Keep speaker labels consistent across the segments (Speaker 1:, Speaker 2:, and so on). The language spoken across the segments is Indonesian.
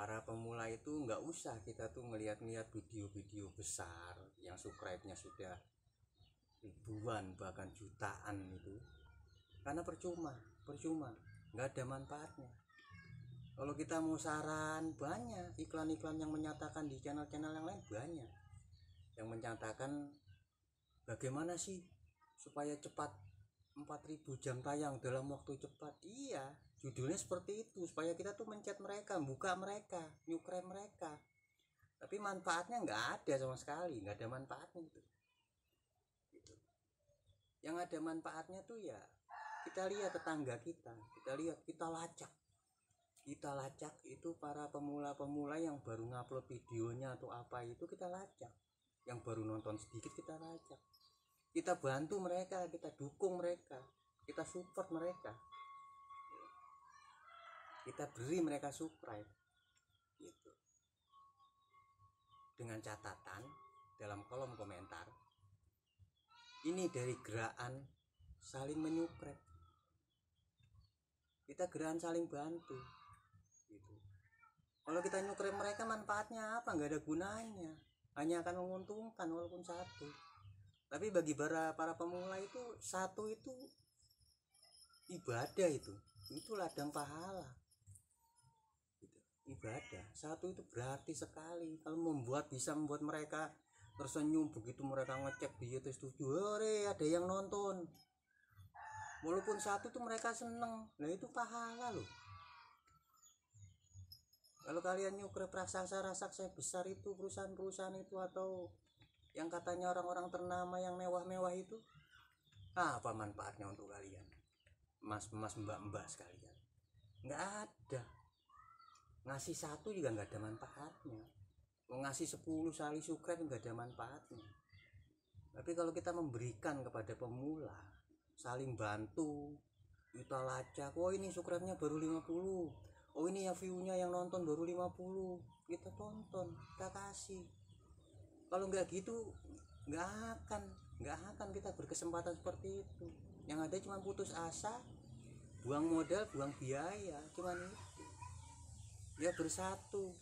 Speaker 1: para pemula itu nggak usah kita tuh ngeliat-ngeliat video-video besar yang subscribe-nya sudah ribuan bahkan jutaan itu, karena percuma nggak ada manfaatnya. Kalau kita mau saran, banyak iklan-iklan yang menyatakan di channel-channel yang lain, banyak yang menyatakan bagaimana sih supaya cepat 4000 jam tayang dalam waktu cepat. Iya, judulnya seperti itu supaya kita tuh mencet mereka, buka mereka, nyukrem mereka, tapi manfaatnya nggak ada sama sekali, nggak ada manfaatnya itu. Gitu. Yang ada manfaatnya tuh ya kita lihat tetangga kita lihat, kita lacak itu para pemula-pemula yang baru ngupload videonya atau apa itu, kita lacak. Yang baru nonton sedikit kita lacak, kita bantu mereka, kita dukung mereka, kita support mereka, kita beri mereka subscribe gitu. Dengan catatan dalam kolom komentar, ini dari gerakan saling menyukrep, kita gerakan saling bantu gitu. Kalau kita nyukrep mereka manfaatnya apa? Nggak ada gunanya, hanya akan menguntungkan walaupun satu. Tapi bagi para pemula itu satu itu ibadah, itu ladang pahala gitu. Ibadah satu itu berarti sekali. Kalau bisa membuat mereka tersenyum begitu mereka ngecek di YouTube tujuh, hore ada yang nonton, walaupun satu tuh mereka seneng, nah itu pahala loh. Kalau kalian nyukrep raksasa besar itu, perusahaan-perusahaan itu, atau yang katanya orang-orang ternama yang mewah-mewah itu, apa manfaatnya untuk kalian, mas-mas, mbak-mbak sekalian? Nggak ada. Ngasih satu juga nggak ada manfaatnya, mau ngasih 10 kali subscribe nggak ada manfaatnya. Tapi kalau kita memberikan kepada pemula, saling bantu, kita lacak, oh ini subscribe-nya baru 50, oh ini yang view-nya yang nonton baru 50, kita tonton, kita kasih. Kalau nggak gitu nggak akan kita berkesempatan seperti itu. Yang ada cuma putus asa, buang modal, buang biaya, cuman itu. Ya bersatu.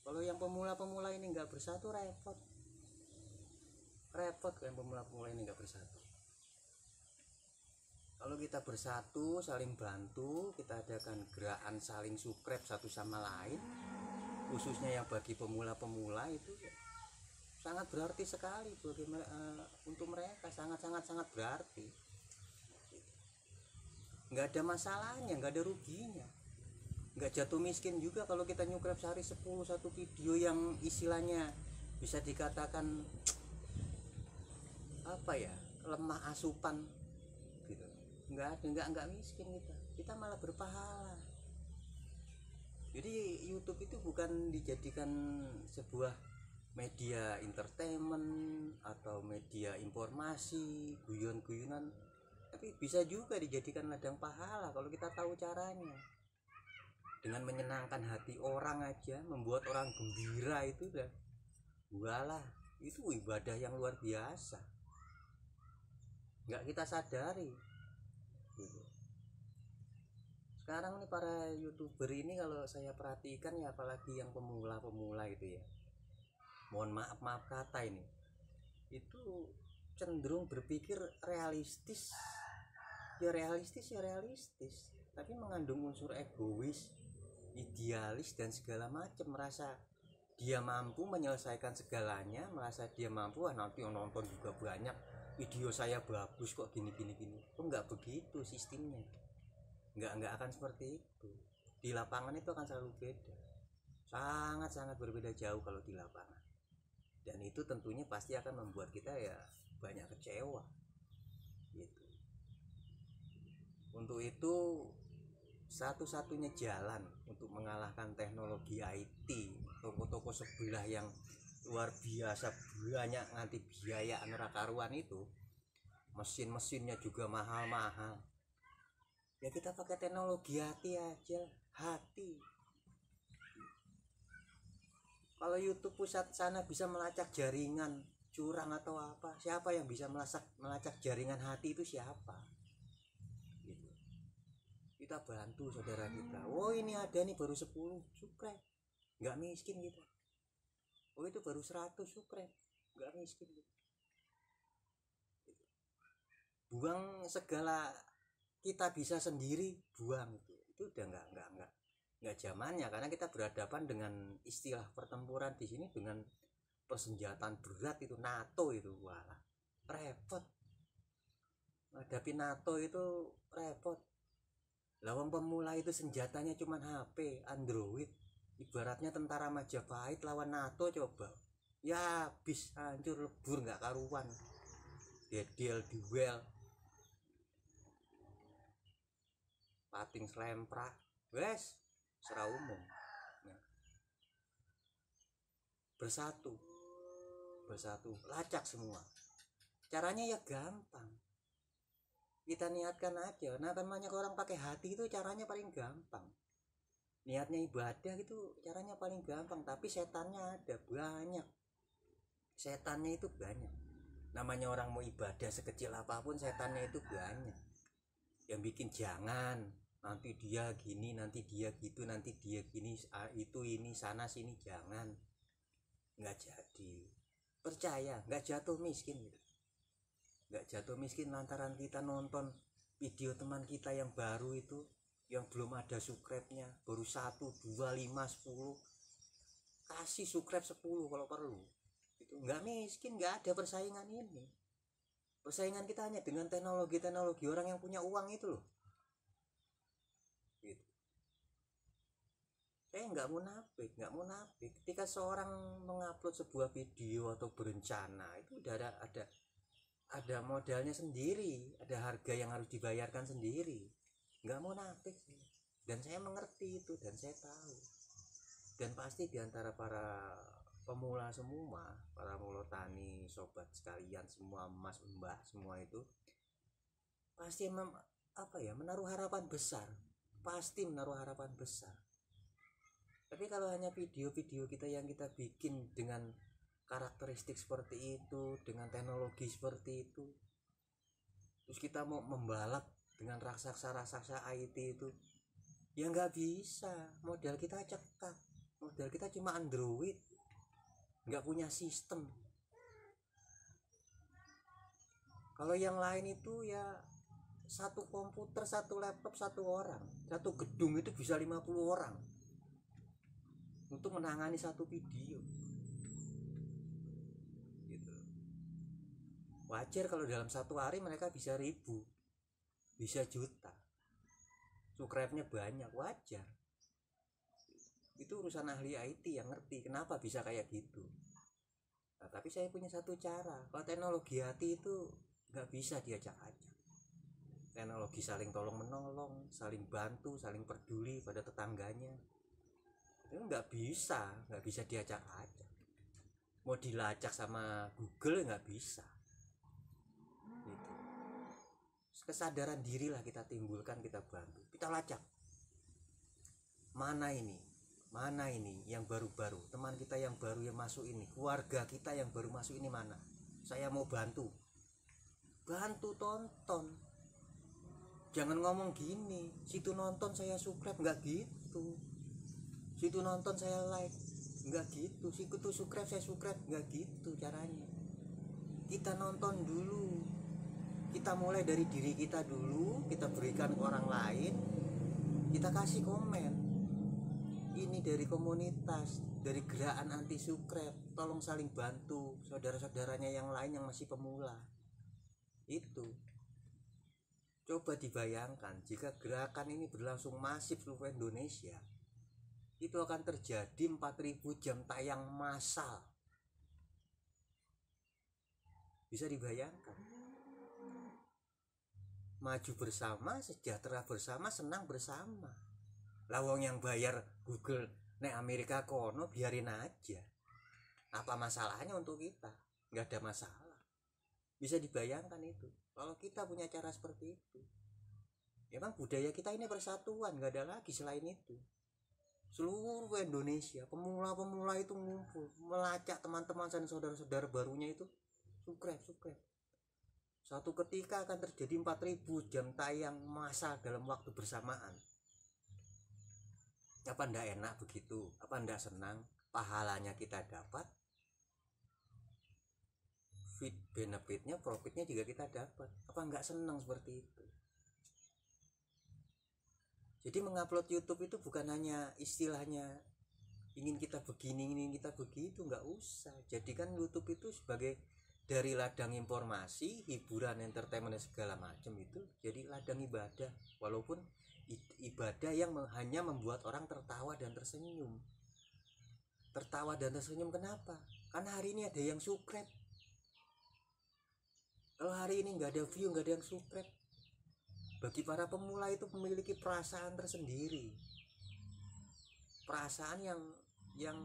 Speaker 1: Kalau yang pemula-pemula ini nggak bersatu, repot yang pemula-pemula ini nggak bersatu. Kalau kita bersatu, saling bantu, kita adakan gerakan saling subscribe satu sama lain, khususnya yang bagi pemula-pemula itu sangat berarti sekali bagi untuk mereka, sangat berarti. Nggak ada masalahnya, nggak ada ruginya, nggak jatuh miskin juga kalau kita nyukrep sehari 10 satu video yang istilahnya bisa dikatakan apa ya, lemah asupan gitu. Nggak miskin kita malah berpahala. Jadi YouTube itu bukan dijadikan sebuah media entertainment atau media informasi guyon-guyonan, tapi bisa juga dijadikan ladang pahala kalau kita tahu caranya. Dengan menyenangkan hati orang aja, membuat orang gembira, itu udah walah, itu ibadah yang luar biasa, nggak kita sadari gitu. Sekarang nih para YouTuber ini kalau saya perhatikan ya, apalagi yang pemula itu ya, mohon maaf kata ini, itu cenderung berpikir realistis, tapi mengandung unsur egois, idealis dan segala macam. Merasa dia mampu menyelesaikan segalanya, merasa dia mampu, nanti yang nonton juga banyak, video saya bagus kok, gini. Oh, nggak begitu sistemnya, nggak akan seperti itu. Di lapangan itu akan selalu beda, sangat berbeda jauh kalau di lapangan. Dan itu tentunya pasti akan membuat kita ya banyak kecewa gitu. Untuk itu satu-satunya jalan untuk mengalahkan teknologi IT, toko-toko sebelah yang luar biasa banyak nganti biaya karuan itu, mesin-mesinnya juga mahal-mahal, ya kita pakai teknologi hati aja. Kalau YouTube pusat sana bisa melacak jaringan curang atau apa, siapa yang bisa melacak jaringan hati itu? Siapa gitu. Kita bantu saudara kita, oh ini ada nih baru 10 subscribe, nggak miskin kita. Oh itu baru 100 subscribe, nggak miskin kita. Buang segala kita bisa sendiri, buang itu udah nggak zamannya, karena kita berhadapan dengan istilah pertempuran di sini dengan persenjataan berat itu NATO itu. Wah repot menghadapi NATO itu, repot. Lawang pemula itu senjatanya cuma HP Android, ibaratnya tentara Majapahit lawan NATO coba, ya habis, hancur lebur nggak karuan, dedel duel pating selemprak wes serah umum. Nah, bersatu lacak semua. Caranya ya gampang, kita niatkan aja. Nah kan banyak orang pakai hati itu caranya paling gampang, niatnya ibadah itu caranya paling gampang, tapi setannya ada banyak, setannya itu banyak. Namanya orang mau ibadah sekecil apapun setannya itu banyak yang bikin jangan, nanti dia gini, nanti dia gitu, nanti dia gini, itu ini sana sini, jangan, nggak jadi. Percaya nggak jatuh miskin gitu, nggak jatuh miskin lantaran kita nonton video teman kita yang baru itu, yang belum ada subscribe-nya, baru 1, 2, 5, 10, kasih subscribe 10 kalau perlu. Itu nggak miskin, nggak ada persaingan ini. Persaingan kita hanya dengan teknologi orang yang punya uang itu loh. Gitu. Nggak munafik. Ketika seorang mengupload sebuah video atau berencana itu udah ada modalnya sendiri, ada harga yang harus dibayarkan sendiri. Nggak munafik sih. Dan saya mengerti itu, dan saya tahu. Dan pasti diantara para pemula semua, para mula tani, sobat sekalian semua, mas mbah semua itu pasti menaruh harapan besar, pasti menaruh harapan besar. Tapi kalau hanya video-video kita yang kita bikin dengan karakteristik seperti itu, dengan teknologi seperti itu, terus kita mau membalap dengan raksasa IT itu, ya nggak bisa. Modal kita cekak, modal kita cuma Android, nggak punya sistem. Kalau yang lain itu ya satu komputer, satu laptop, satu orang, satu gedung itu bisa 50 orang untuk menangani satu video gitu. Wajar kalau dalam satu hari mereka bisa 1000, bisa juta, subscribe-nya banyak, wajar. Itu urusan ahli IT yang ngerti kenapa bisa kayak gitu. Nah, tapi saya punya satu cara. Kalau teknologi hati itu nggak bisa diacak-acak. Teknologi saling tolong menolong, saling bantu, saling peduli pada tetangganya, itu nggak bisa diacak-acak. Mau dilacak sama Google nggak bisa gitu. Kesadaran diri lah kita timbulkan, kita bantu, kita lacak. Mana ini yang baru-baru, teman kita yang baru yang masuk ini, keluarga kita yang baru masuk ini, mana saya mau bantu tonton. Jangan ngomong gini, situ nonton saya subscribe, nggak gitu. Situ nonton saya like, nggak gitu. Situ subscribe saya subscribe, nggak gitu caranya. Kita nonton dulu, kita mulai dari diri kita dulu, kita berikan ke orang lain, kita kasih komen. Ini dari komunitas, dari gerakan anti subscribe, tolong saling bantu saudara-saudaranya yang lain yang masih pemula. Itu coba dibayangkan jika gerakan ini berlangsung masif seluruh Indonesia, itu akan terjadi 4000 jam tayang massal. Bisa dibayangkan. Maju bersama, sejahtera bersama, senang bersama. Lawang yang bayar Google nek Amerika kono biarin aja. Apa masalahnya untuk kita? Nggak ada masalah. Bisa dibayangkan itu. Kalau kita punya cara seperti itu, memang budaya kita ini persatuan, nggak ada lagi selain itu. Seluruh Indonesia pemula-pemula itu ngumpul melacak teman-teman dan saudara-saudara barunya itu subscribe. Suatu ketika akan terjadi 4000 jam tayang massal dalam waktu bersamaan. Apa ndak enak begitu? Apa ndak senang? Pahalanya kita dapat, benefitnya, profitnya juga kita dapat. Apa nggak senang seperti itu? Jadi mengupload YouTube itu bukan hanya istilahnya ingin kita begini, ingin kita begitu, nggak usah. Jadikan YouTube itu sebagai dari ladang informasi, hiburan, entertainment dan segala macam itu jadi ladang ibadah. Walaupun ibadah yang hanya membuat orang tertawa dan tersenyum. Tertawa dan tersenyum kenapa? Karena hari ini ada yang subscribe. Kalau hari ini nggak ada view, nggak ada yang subscribe, bagi para pemula itu memiliki perasaan tersendiri, perasaan yang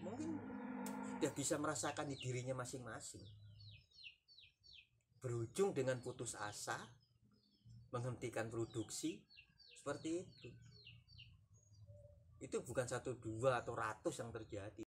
Speaker 1: mungkin sudah bisa merasakan di dirinya masing-masing, berujung dengan putus asa, menghentikan produksi seperti itu bukan 1, 2 atau ratus yang terjadi.